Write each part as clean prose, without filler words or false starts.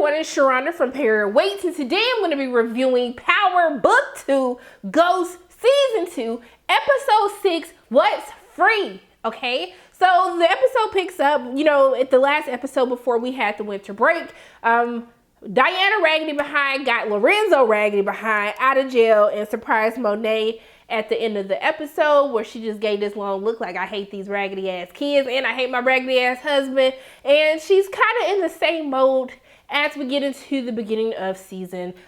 everyone, it's Sharonda from Period Waits, and today I'm going to be reviewing Power Book 2, Ghost Season 2, Episode 6, What's Free, okay? So the episode picks up, at the last episode before we had the winter break, Diana Raggedy Behind got Lorenzo Raggedy Behind out of jail and surprised Monet at the end of the episode, where she just gave this long look like, I hate these raggedy ass kids and I hate my raggedy ass husband. And she's kind of in the same mode as we get into the beginning of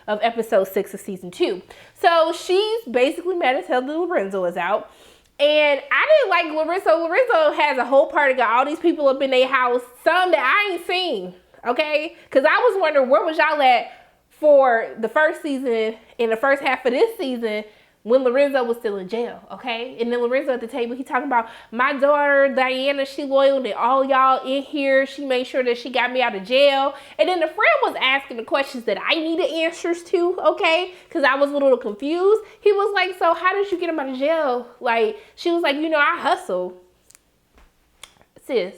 episode 6 of season 2. So she's basically mad as hell that Lorenzo is out. And I didn't like Lorenzo. Lorenzo has a whole party, got all these people up in their house, some that I ain't seen, okay? Because I was wondering, where was y'all at for the first season, in the first half of this season, when Lorenzo was still in jail, okay? And then Lorenzo at the table, he talking about, my daughter, Diana, she loyal to all y'all in here. She made sure that she got me out of jail. And then the friend was asking the questions that I needed answers to, okay? Because I was a little confused. He was like, so how did you get him out of jail? Like, she was like, I hustle. Sis,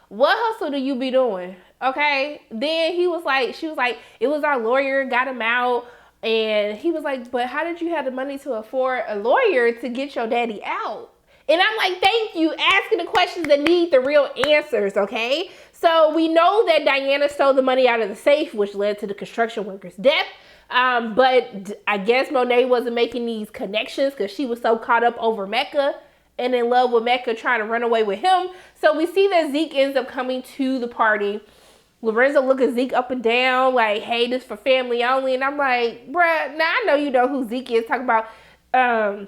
what hustle do you be doing, okay? Then she was like, it was our lawyer, got him out. And he was like, but how did you have the money to afford a lawyer to get your daddy out? And I'm like, thank you, asking the questions that need the real answers, okay? So we know that Diana stole the money out of the safe, which led to the construction worker's death. But I guess Monet wasn't making these connections because she was so caught up over Mecca and in love with Mecca, trying to run away with him. So we see that Zeke ends up coming to the party. Lorenzo looking Zeke up and down like, hey, this for family only. And I'm like, bruh, now I know you know who Zeke is. Talking about, oh,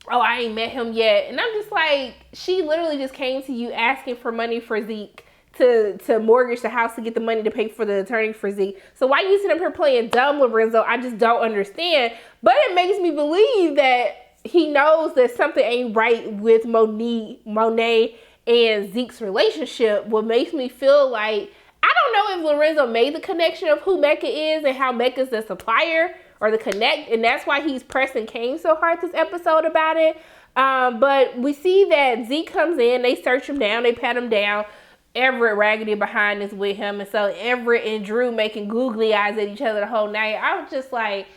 I ain't met him yet. And I'm just like, she literally just came to you asking for money for Zeke to mortgage the house to get the money to pay for the attorney for Zeke. So why you sitting up here playing dumb, Lorenzo? I just don't understand. But it makes me believe that he knows that something ain't right with Monet and Zeke's relationship. What makes me feel like, I don't know if Lorenzo made the connection of who Mecca is and how Mecca's the supplier or the connect, and that's why he's pressing Kane so hard this episode about it. But we see that Zeke comes in, they search him down, they pat him down. Everett Raggedy Behind is with him, and so Everett and Drew making googly eyes at each other the whole night. I was just like,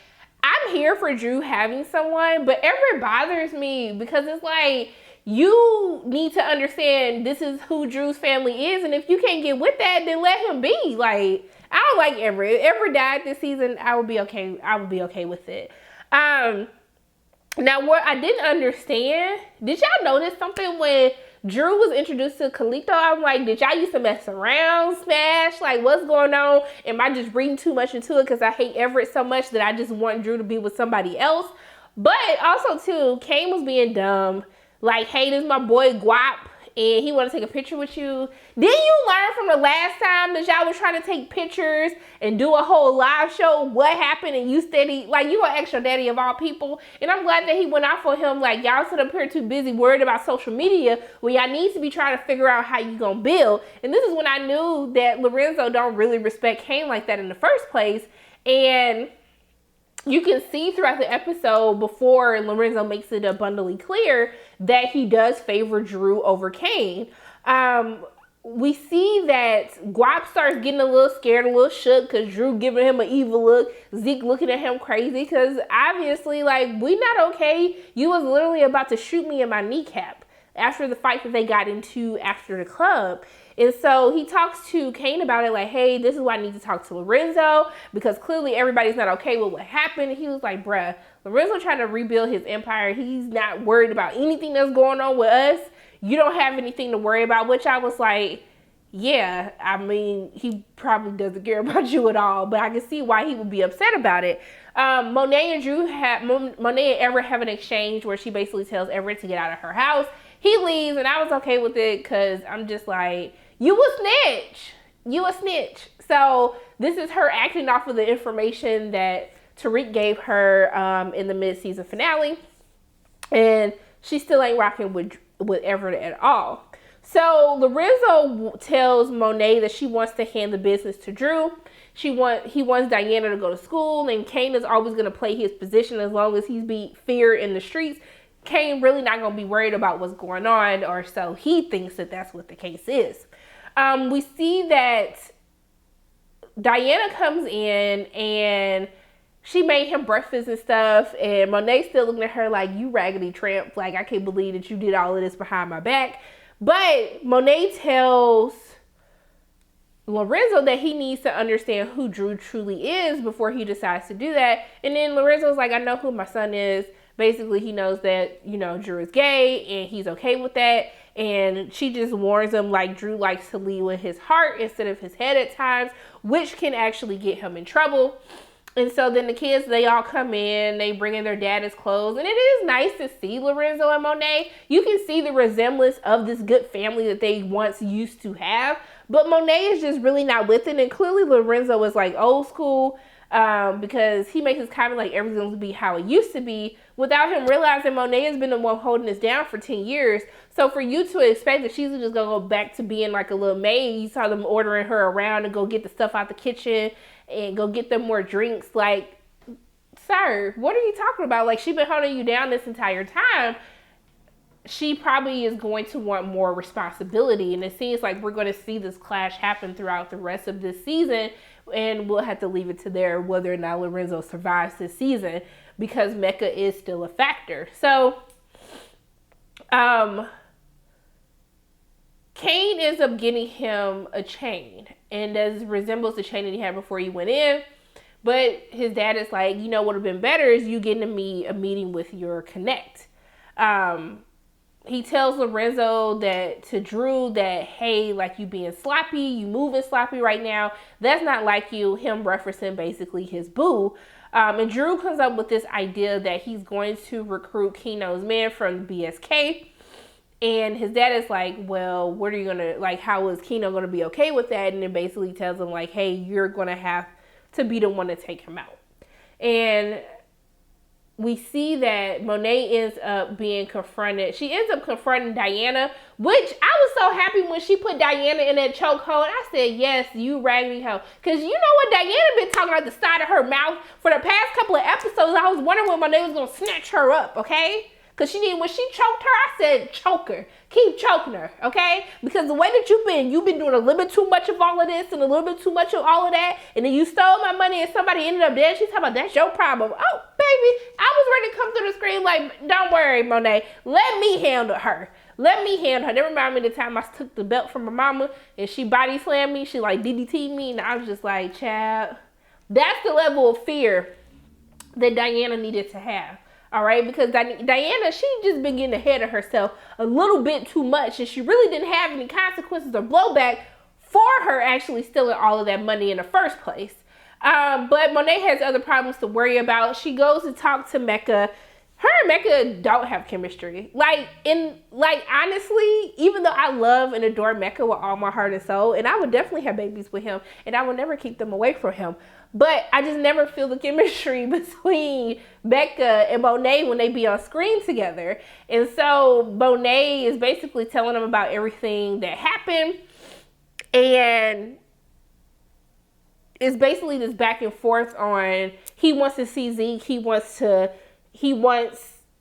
I'm here for Drew having someone, but Everett bothers me because it's like, you need to understand this is who Drew's family is, and if you can't get with that, then let him be. Like, I don't like Everett. If Everett died this season, I would be okay. I would be okay with it. Now, what I didn't understand, did y'all notice something when Drew was introduced to Kalito? I'm like, did y'all used to mess around, smash? Like, what's going on? Am I just reading too much into it because I hate Everett so much that I just want Drew to be with somebody else? But also, too, Kane was being dumb. Like, hey, this is my boy Guap, and he want to take a picture with you. Didn't you learn from the last time that y'all was trying to take pictures and do a whole live show what happened, and you steady, like, you gonna ask your daddy of all people? And I'm glad that he went out for him. Like, y'all sit up here too busy worried about social media when y'all need to be trying to figure out how you gonna build. And this is when I knew that Lorenzo don't really respect Kane like that in the first place. And you can see throughout the episode, before Lorenzo makes it abundantly clear that he does favor Drew over Kane. We see that Guap starts getting a little scared, a little shook, because Drew giving him an evil look. Zeke looking at him crazy, because obviously, like, we not okay. You was literally about to shoot me in my kneecap after the fight that they got into after the club. And so he talks to Kane about it, like, hey, this is why I need to talk to Lorenzo, because clearly everybody's not okay with what happened. And he was like, bruh, Lorenzo trying to rebuild his empire. He's not worried about anything that's going on with us. You don't have anything to worry about, which I was like, yeah, I mean, he probably doesn't care about you at all, but I can see why he would be upset about it. Monet and Everett have an exchange where she basically tells Everett to get out of her house. He leaves, and I was okay with it because I'm just like, you a snitch. You a snitch. So this is her acting off of the information that Tariq gave her in the mid-season finale. And she still ain't rocking with Everett at all. So Lorenzo tells Monet that she wants to hand the business to Drew. He wants Diana to go to school, and Kane is always going to play his position as long as he's be feared in the streets. Kane really not going to be worried about what's going on, or so he thinks that that's what the case is. We see that Diana comes in and she made him breakfast and stuff, and Monet's still looking at her like, you raggedy tramp, like I can't believe that you did all of this behind my back. But Monet tells Lorenzo that he needs to understand who Drew truly is before he decides to do that. And then Lorenzo's like, I know who my son is. Basically, he knows that, you know, Drew is gay and he's okay with that. And she just warns him, like, Drew likes to lead with his heart instead of his head at times, which can actually get him in trouble. And so then the kids, they all come in, they bring in their dad's clothes. And it is nice to see Lorenzo and Monet. You can see the resemblance of this good family that they once used to have. But Monet is just really not with it. And clearly Lorenzo was like old school, because he makes his comment like everything's gonna be how it used to be, without him realizing Monet has been the one holding this down for 10 years. So for you to expect that she's just gonna go back to being like a little maid, you saw them ordering her around to go get the stuff out the kitchen and go get them more drinks. Like, sir, what are you talking about? Like, she's been holding you down this entire time. She probably is going to want more responsibility. And it seems like we're going to see this clash happen throughout the rest of this season. And we'll have to leave it to there whether or not Lorenzo survives this season, because Mecca is still a factor. So, Kane ends up getting him a chain, and that resembles the chain that he had before he went in. But his dad is like, you know what would have been better is you getting me a meeting with your connect. He tells Lorenzo to Drew that, hey, like, you being sloppy, you moving sloppy right now. That's not like you, him referencing basically his boo. And Drew comes up with this idea that he's going to recruit Keno's men from the BSK. And his dad is like, well, what are you going to, like, how is Keno going to be okay with that? And then basically tells him, like, hey, you're going to have to be the one to take him out. And we see that Monet ends up being confronted. She ends up confronting Diana, which I was so happy when she put Diana in that chokehold. I said, yes, you raggedy hoe. Because you know what? Diana been talking out the side of her mouth for the past couple of episodes. I was wondering when Monet was going to snatch her up, okay? Because when she choked her, I said, choke her. Keep choking her, okay? Because the way that you've been doing a little bit too much of all of this and a little bit too much of all of that. And then you stole my money and somebody ended up dead. She's talking about, that's your problem. Oh, baby, I was ready to come through the screen like, don't worry, Monet. Let me handle her. Let me handle her. That reminded me of the time I took the belt from my mama and she body slammed me. She like DDT'd me. And I was just like, child, that's the level of fear that Diana needed to have. All right, because Diana, she just been getting ahead of herself a little bit too much, and she really didn't have any consequences or blowback for her actually stealing all of that money in the first place. But Monet has other problems to worry about. She goes to talk to Mecca. Her and Mecca don't have chemistry. Honestly, even though I love and adore Mecca with all my heart and soul, and I would definitely have babies with him, and I would never keep them away from him. But I just never feel the chemistry between Mecca and Monet when they be on screen together. And so Monet is basically telling them about everything that happened. And it's basically this back and forth on, he wants to see Zeke. He wants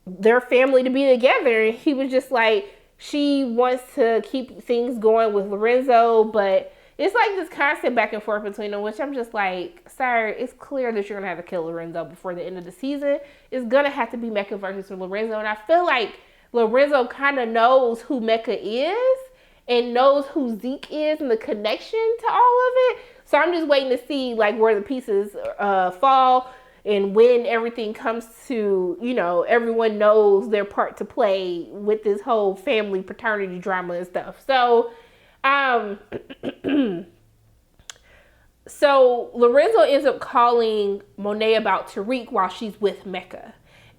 their family to be together. And he was just like, she wants to keep things going with Lorenzo, but it's like this constant back and forth between them, which I'm just like, sir, it's clear that you're going to have to kill Lorenzo before the end of the season. It's going to have to be Mecca versus Lorenzo. And I feel like Lorenzo kind of knows who Mecca is and knows who Zeke is and the connection to all of it. So I'm just waiting to see like where the pieces fall and when everything comes to, you know, everyone knows their part to play with this whole family paternity drama and stuff. So so Lorenzo ends up calling Monet about Tariq while she's with Mecca.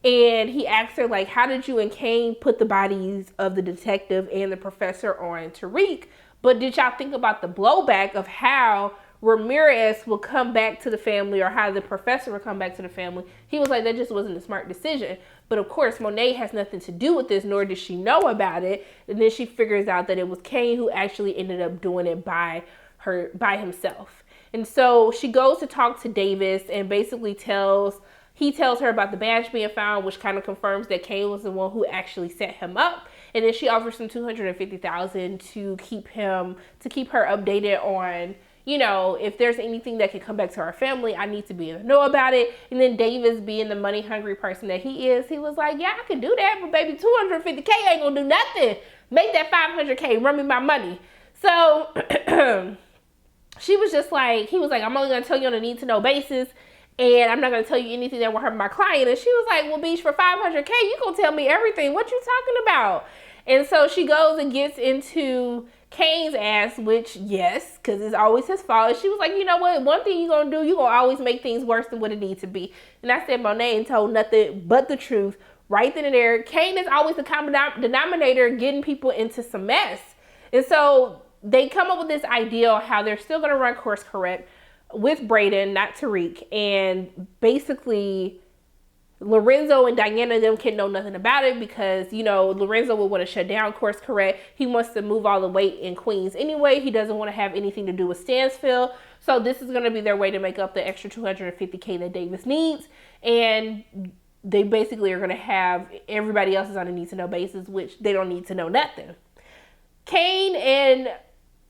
And he asks her, like, how did you and Kane put the bodies of the detective and the professor on Tariq? But did y'all think about the blowback of how Ramirez will come back to the family or how the professor will come back to the family? He was like, that just wasn't a smart decision. But of course, Monet has nothing to do with this, nor does she know about it. And then she figures out that it was Kane who actually ended up doing it by himself. And so she goes to talk to Davis and basically tells her about the badge being found, which kind of confirms that Kane was the one who actually set him up. And then she offers him $250,000 to keep her updated on, you know, if there's anything that can come back to our family, I need to be able to know about it. And then Davis, being the money hungry person that he is, he was like, yeah, I can do that, but baby, 250K ain't gonna do nothing. Make that 500K, run me my money. So she was just like, he was like, I'm only gonna tell you on a need to know basis, and I'm not gonna tell you anything that will hurt my client. And she was like, well, Beach, for 500K, you gonna tell me everything. What you talking about? And so she goes and gets into Kane's ass, which, yes, because it's always his fault. And she was like, you know what? One thing you're going to do, you're going to always make things worse than what it needs to be. And I said, Monet ain't told nothing but the truth right then and there. Kane is always the common denominator, getting people into some mess. And so they come up with this idea of how they're still going to run course correct with Braden, not Tariq. And basically, Lorenzo and Diana, them can know nothing about it because, you know, Lorenzo will want to shut down course correct. He wants to move all the weight in Queens anyway. He doesn't want to have anything to do with Stansfield. So this is going to be their way to make up the extra 250K that Davis needs. And they basically are going to have everybody else is on a need to know basis, which they don't need to know nothing. Kane ends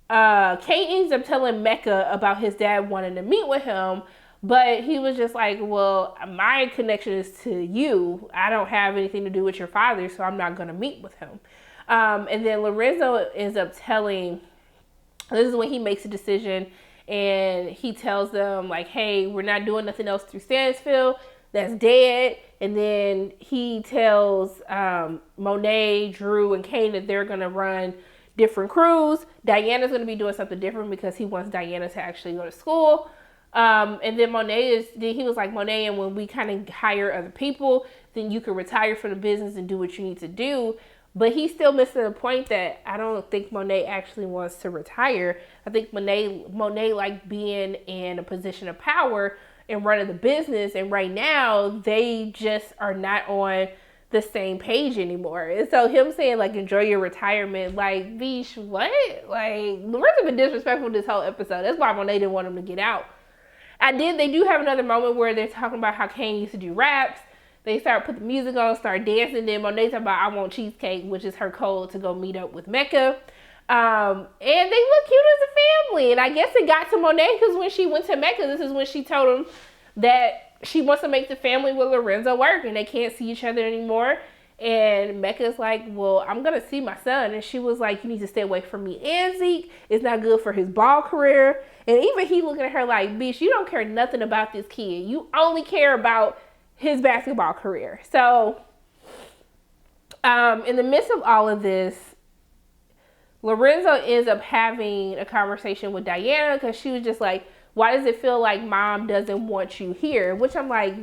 up telling Mecca about his dad wanting to meet with him. But he was just like, well, my connection is to you. I don't have anything to do with your father, so I'm not going to meet with him. And then Lorenzo ends up telling, this is when he makes a decision, and he tells them, like, hey, we're not doing nothing else through Stansfield. That's dead. And then he tells Monet, Drew, and Kane that they're going to run different crews. Diana's going to be doing something different because he wants Diana to actually go to school. And then he was like, Monet, and when we kind of hire other people, then you can retire from the business and do what you need to do. But he's still missing the point that I don't think Monet actually wants to retire. I think Monet like being in a position of power and running the business. And right now they just are not on the same page anymore. And so him saying like, enjoy your retirement, like, Bish, what? Like, Lorenzo been disrespectful this whole episode. That's why Monet didn't want him to get out. They do have another moment where they're talking about how Kane used to do raps. They start put the music on, start dancing. Then Monet talking about I want cheesecake, which is her code to go meet up with Mecca. And they look cute as a family. And I guess it got to Monet because when she went to Mecca, this is when she told him that she wants to make the family with Lorenzo work and they can't see each other anymore. And Mecca's like, well, I'm going to see my son. And she was like, you need to stay away from me and Zeke. It's not good for his ball career. And even he looking at her like, bitch, you don't care nothing about this kid. You only care about his basketball career. So in the midst of all of this, Lorenzo ends up having a conversation with Diana because she was just like, why does it feel like mom doesn't want you here? Which I'm like,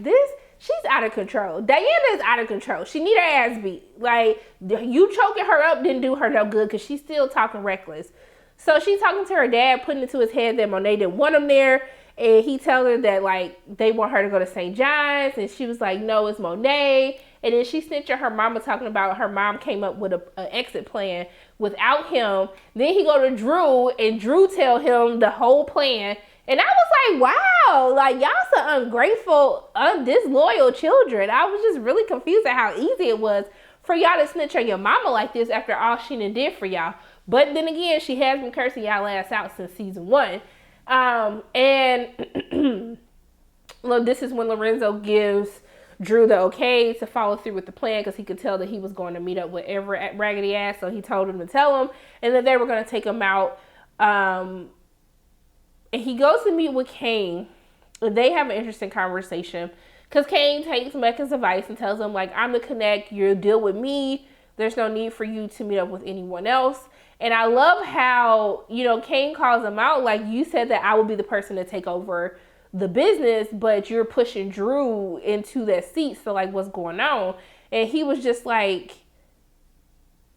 she's out of control. Diana is out of control. She need her ass beat. Like, you choking her up didn't do her no good because she's still talking reckless. So she's talking to her dad, putting it to his head that Monet didn't want him there. And he tells her that, like, they want her to go to St. John's. And she was like, no, it's Monet. And then she snitched on her mama talking about her mom came up with an exit plan without him. Then he go to Drew, and Drew tell him the whole plan. And I was like, wow, like, y'all some ungrateful, disloyal children. I was just really confused at how easy it was for y'all to snitch on your mama like this after all she done did for y'all. But then again, she has been cursing y'all ass out since season 1. And look, this is when Lorenzo gives Drew the okay to follow through with the plan because he could tell that he was going to meet up with Everett Raggedy Ass. So he told him to tell him, and then they were going to take him out. And he goes to meet with Kane. They have an interesting conversation because Kane takes Mecca's advice and tells him, like, I'm the connect, you'll deal with me. There's no need for you to meet up with anyone else. And I love how, you know, Kane calls him out, like, you said that I would be the person to take over the business, but you're pushing Drew into that seat. So, like, what's going on? And he was just like,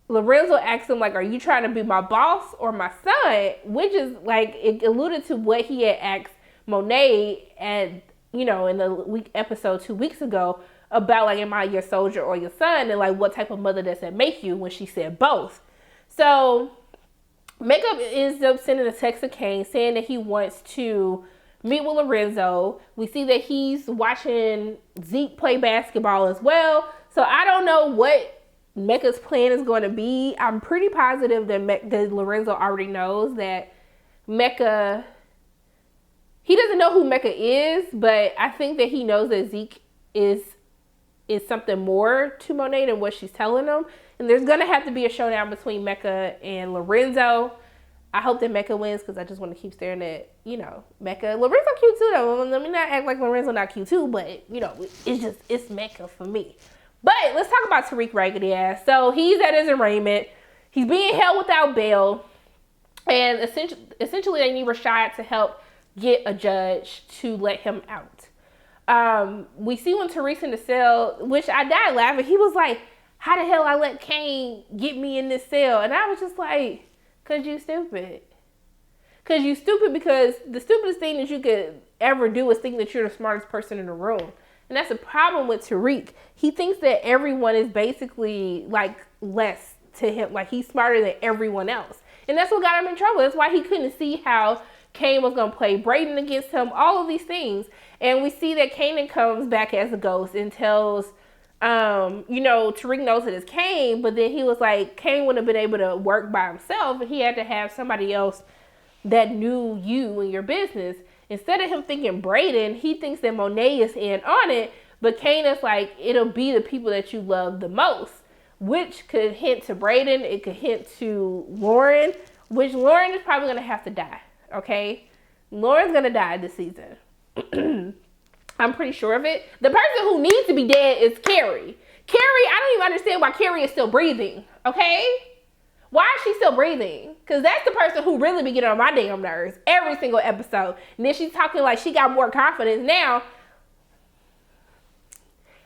Lorenzo asked him, like, are you trying to be my boss or my son? Which is, like, it alluded to what he had asked Monet at, you know, in the episode 2 weeks ago about, like, am I your soldier or your son? And, like, what type of mother does that make you when she said both? So, Makeup ends up sending a text to Kane saying that he wants to meet with Lorenzo. We see that he's watching Zeke play basketball as well. So, I don't know what Mecca's plan is going to be. I'm pretty positive that Lorenzo already knows that Mecca he doesn't know who Mecca is, but I think that he knows that Zeke is something more to Monet than what she's telling him. And there's gonna have to be a showdown between Mecca and Lorenzo. I hope that Mecca wins because I just want to keep staring at, Mecca. Lorenzo cute too though. Let me not act like Lorenzo not cute too, but it's Mecca for me. But let's talk about Tariq raggedy ass. So he's at his arraignment. He's being held without bail. And essentially they need Rashad to help get a judge to let him out. We see when Tariq's in the cell, which I died laughing. He was like, how the hell I let Kane get me in this cell? And I was just like, cause you stupid. Cause you stupid because the stupidest thing that you could ever do is think that you're the smartest person in the room. And that's a problem with Tariq. He thinks that everyone is basically like less to him. Like he's smarter than everyone else. And that's what got him in trouble. That's why he couldn't see how Kane was going to play Brayden against him, all of these things. And we see that Kanan comes back as a ghost and tells, Tariq knows it is Kane, but then he was like, Kane wouldn't have been able to work by himself, and he had to have somebody else that knew you and your business. Instead of him thinking Brayden, he thinks that Monet is in on it, but Kane is like, it'll be the people that you love the most, which could hint to Brayden. It could hint to Lauren, which Lauren is probably going to have to die, okay? Lauren's going to die this season. I'm pretty sure of it. The person who needs to be dead is CARRIE. CARRIE, I don't even understand why CARRIE is still breathing, okay? Why is she still breathing? Because that's the person who really be getting on my damn nerves every single episode. And then she's talking like she got more confidence now.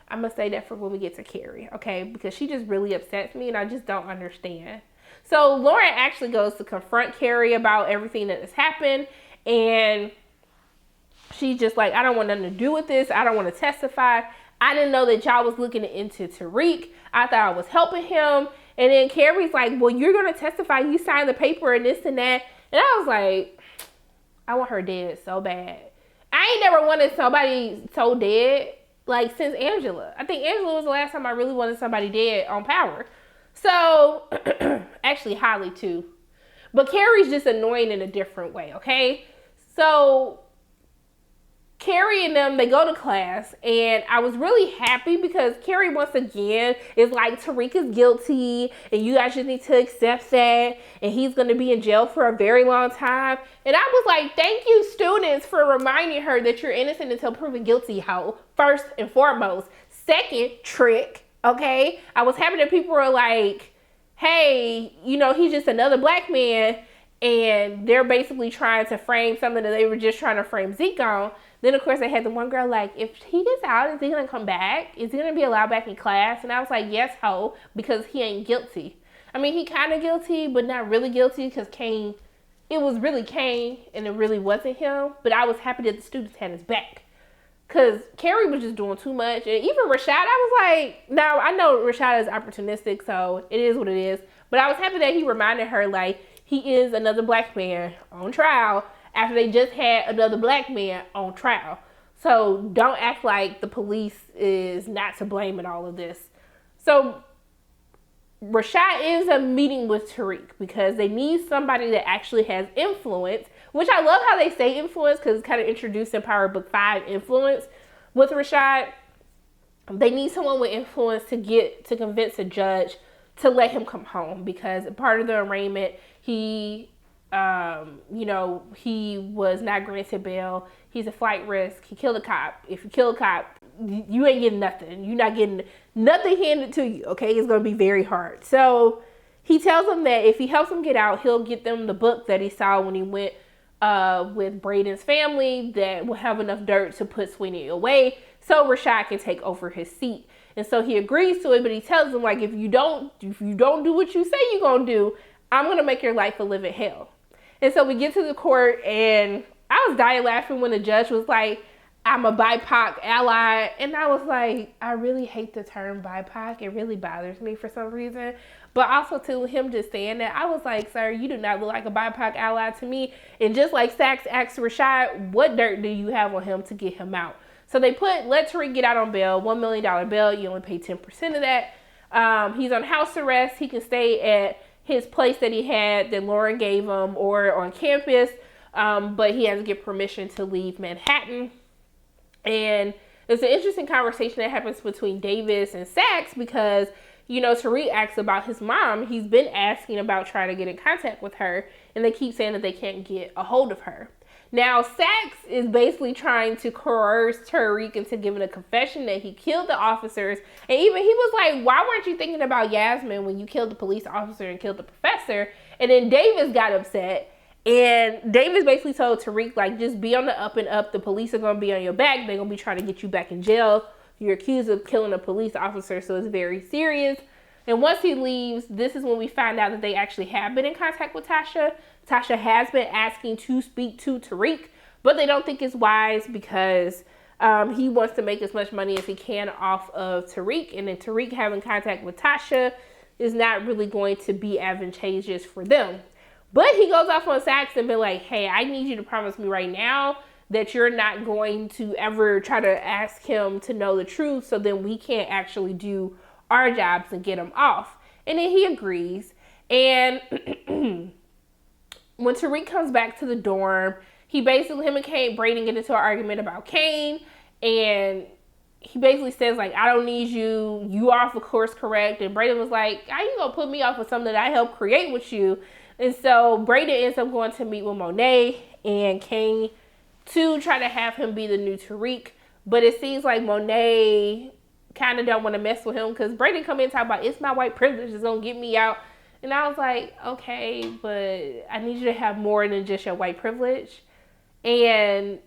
I'm going to say that for when we get to CARRIE, okay? Because she just really upsets me and I just don't understand. So Lauren actually goes to confront CARRIE about everything that has happened. And she's just like, I don't want nothing to do with this. I don't want to testify. I didn't know that y'all was looking into Tariq. I thought I was helping him. And then CARRIE's like, well, you're going to testify. You signed the paper and this and that. And I was like, I want her dead so bad. I ain't never wanted somebody so dead, like, since Angela. I think Angela was the last time I really wanted somebody dead on Power. So, actually, Holly, too. But CARRIE's just annoying in a different way, okay? So CARRIE and them, they go to class, and I was really happy because CARRIE once again is like, Tariq is guilty and you guys just need to accept that, and he's going to be in jail for a very long time. And I was like, thank you, students, for reminding her that you're innocent until proven guilty, ho, first and foremost. Second, trick, okay? I was happy that people were like, hey, he's just another black man, and they're basically trying to frame something that they were just trying to frame Zeke on. Then, of course, they had the one girl like, if he gets out, is he going to come back? Is he going to be allowed back in class? And I was like, yes, ho, because he ain't guilty. I mean, he kind of guilty, but not really guilty because Kane, it was really Kane and it really wasn't him. But I was happy that the students had his back because CARRIE was just doing too much. And even Rashad, I was like, now I know Rashad is opportunistic, so it is what it is. But I was happy that he reminded her, like, he is another black man on trial after they just had another black man on trial. So don't act like the police is not to blame in all of this. So Rashad ends up meeting with Tariq because they need somebody that actually has influence, which I love how they say influence because it's kind of introduced in Power Book 5 influence with Rashad. They need someone with influence to convince a judge to let him come home because part of the arraignment, he was not granted bail. He's a flight risk. He killed a cop. If you kill a cop, you ain't getting nothing. You're not getting nothing handed to you, okay? It's going to be very hard. So he tells them that if he helps them get out, he'll get them the book that he saw when he went with Brayden's family that will have enough dirt to put Sweeney away so Rashad can take over his seat. And so he agrees to it, but he tells them, like, if you don't do what you say you're going to do, I'm going to make your life a living hell. And so we get to the court, and I was dying laughing when the judge was like, I'm a BIPOC ally. And I was like, I really hate the term BIPOC. It really bothers me for some reason. But also, to him just saying that, I was like, sir, you do not look like a BIPOC ally to me. And just like Sax asked Rashad, what dirt do you have on him to get him out? So they let Tariq get out on bail, $1 million bail. You only pay 10% of that. He's on house arrest. He can stay at his place that he had that Lauren gave him or on campus. but he has to get permission to leave Manhattan. And it's an interesting conversation that happens between Davis and Saxe because, you know, Tariq asks about his mom. He's been asking about trying to get in contact with her, and they keep saying that they can't get a hold of her. Now, Saxe is basically trying to coerce Tariq into giving a confession that he killed the officers. And even he was like, why weren't you thinking about Yasmin when you killed the police officer and killed the professor? And then Davis got upset. And Davis basically told Tariq, like, just be on the up and up. The police are going to be on your back. They're going to be trying to get you back in jail. You're accused of killing a police officer, so it's very serious. And once he leaves, this is when we find out that they actually have been in contact with Tasha. Tasha has been asking to speak to Tariq, but they don't think it's wise because he wants to make as much money as he can off of Tariq. And then Tariq having contact with Tasha is not really going to be advantageous for them. But he goes off on Saxe and be like, hey, I need you to promise me right now that you're not going to ever try to ask him to know the truth so then we can't actually do our jobs and get him off. And then he agrees. And when Tariq comes back to the dorm, him and Brayden get into an argument about Kane. And he basically says, like, I don't need you. You are off of course correct. And Brayden was like, how you gonna put me off of something that I helped create with you? And so Brayden ends up going to meet with Monet and Kane to try to have him be the new Tariq. But it seems like Monet kind of don't want to mess with him because Brayden come in and talk about, it's my white privilege that's going to get me out. And I was like, okay, but I need you to have more than just your white privilege. And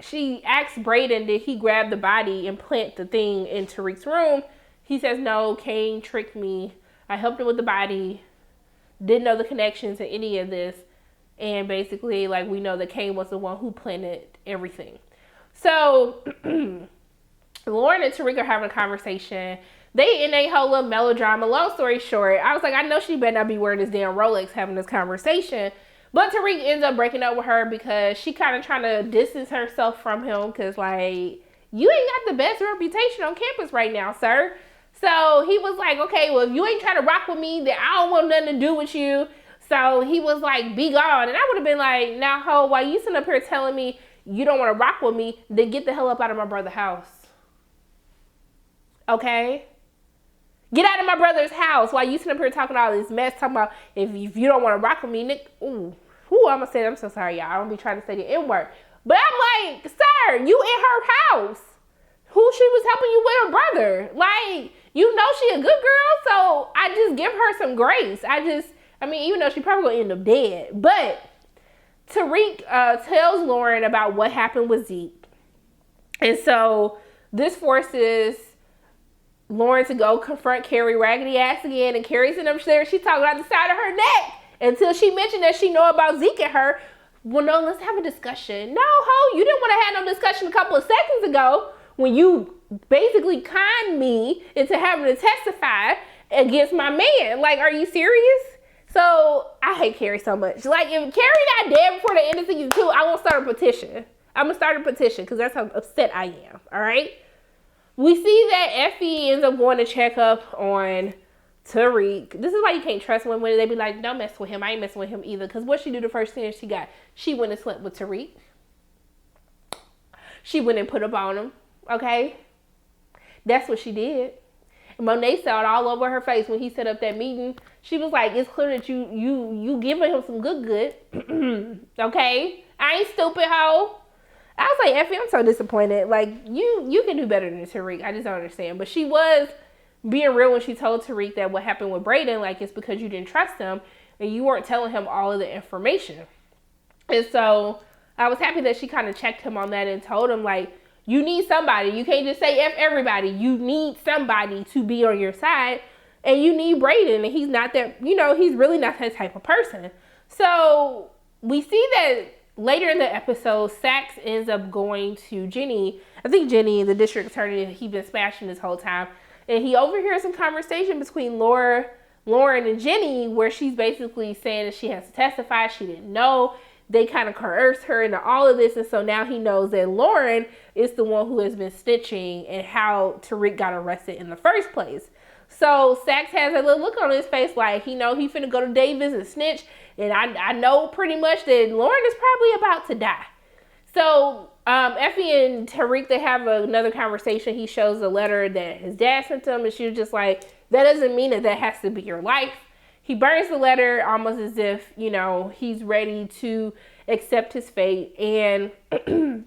she asks Brayden, did he grab the body and plant the thing in Tariq's room? He says, no, Kane tricked me. I helped him with the body. Didn't know the connections to any of this. And basically, like, we know that Kane was the one who planted everything. So Lauren and Tariq are having a conversation. They in a whole little melodrama. Long story short, I was like, I know she better not be wearing this damn Rolex having this conversation. But Tariq ends up breaking up with her because she kind of trying to distance herself from him because, like, you ain't got the best reputation on campus right now, sir. So he was like, okay, well, if you ain't trying to rock with me, then I don't want nothing to do with you. So he was like, be gone. And I would have been like, now, ho, why you sitting up here telling me you don't want to rock with me, then get the hell up out of my brother's house. Okay? Get out of my brother's house while you sitting up here talking all this mess, talking about if you don't want to rock with me, Nick. Ooh, I'm going to say, I'm so sorry, y'all. I don't be trying to say the N-word. But I'm like, sir, you in her house. Who she was helping you with her brother. Like, you know she a good girl, so I just give her some grace. I mean, even though she probably gonna end up dead. But Tariq tells Lauren about what happened with Zeke. And so this forces Lauren to go confront Carrie raggedy ass again. And Carrie's in upstairs. She's talking out the side of her neck until she mentioned that she know about Zeke and her. Well, no, let's have a discussion. No, ho, you didn't want to have no discussion a couple of seconds ago when you basically conned me into having to testify against my man. Like, are you serious? So I hate Carrie so much. Like, if Carrie not dead before the end of season 2, I won't start a petition. I'm gonna start a petition because that's how upset I am. All right. We see that Effie ends up going to check up on Tariq. This is why you can't trust women. They be like, don't mess with him. I ain't messing with him either. Because what she do the first thing she got? She went and slept with Tariq. She went and put up on him. Okay? That's what she did. And Monet saw it all over her face when he set up that meeting. She was like, it's clear that you giving him some good. Okay? I ain't stupid, hoe. I was like, Effie, I'm so disappointed. Like, you can do better than Tariq. I just don't understand. But she was being real when she told Tariq that what happened with Brayden, like, it's because you didn't trust him and you weren't telling him all of the information. And so I was happy that she kind of checked him on that and told him, like, you need somebody. You can't just say F everybody. You need somebody to be on your side. And you need Brayden. And he's not that, he's really not that type of person. So we see that later in the episode, Saxe ends up going to Jenny. I think Jenny, the district attorney, he's been smashing this whole time. And he overhears some conversation between Lauren and Jenny where she's basically saying that she has to testify. She didn't know. They kind of coerced her into all of this. And so now he knows that Lauren is the one who has been snitching and how Tariq got arrested in the first place. So Sax has a little look on his face like he finna go to Davis and snitch. And I know pretty much that Lauren is probably about to die. So Effie and Tariq, they have another conversation. He shows a letter that his dad sent him, and she was just like, that doesn't mean that has to be your life. He burns the letter almost as if, he's ready to accept his fate. And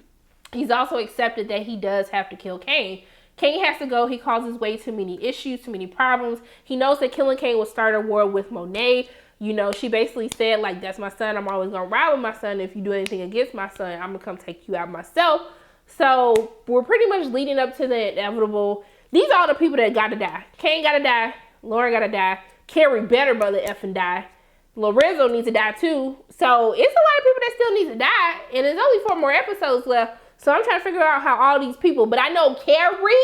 he's also accepted that he does have to kill Kane. Kane has to go. He causes way too many issues, too many problems. He knows that killing Kane will start a war with Monet. She basically said, like, that's my son. I'm always going to ride with my son. If you do anything against my son, I'm going to come take you out myself. So we're pretty much leading up to the inevitable. These are all the people that got to die. Kane got to die. Lauren got to die. Carrie better brother effing die. Lorenzo needs to die too. So it's a lot of people that still need to die. And there's only 4 more episodes left. So I'm trying to figure out how all these people, but I know Carrie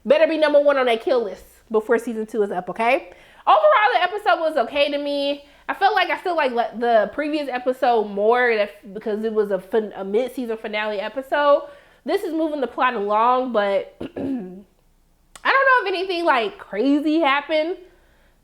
better be number 1 on that kill list before season 2 is up, okay? Overall, the episode was okay to me. I still like the previous episode more because it was a mid-season finale episode. This is moving the plot along, but I don't know if anything like crazy happened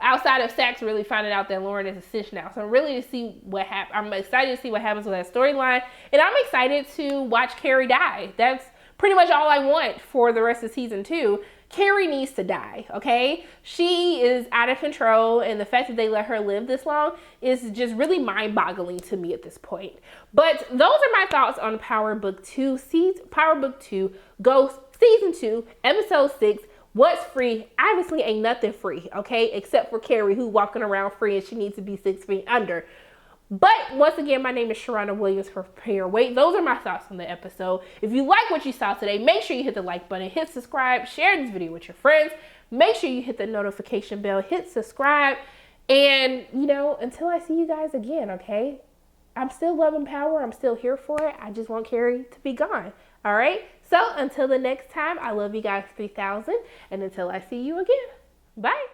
outside of Sax really finding out that Lauren is a snitch now. So I'm really to see what happens. I'm excited to see what happens with that storyline, and I'm excited to watch Carrie die. That's pretty much all I want for the rest of season 2. Carrie needs to die, okay? She is out of control, and the fact that they let her live this long is just really mind-boggling to me at this point. But those are my thoughts on Power Book 2, Ghost, Season 2, Episode 6, What's Free? Obviously ain't nothing free, okay? Except for Carrie, who walking around free, and she needs to be 6 feet under. But once again, my name is Sharona Williams for Prepare Your Weight. Those are my thoughts on the episode. If you like what you saw today, make sure you hit the like button, hit subscribe, share this video with your friends. Make sure you hit the notification bell, hit subscribe. And, until I see you guys again, okay? I'm still loving Power. I'm still here for it. I just want Carrie to be gone. All right? So until the next time, I love you guys 3000. And until I see you again, bye.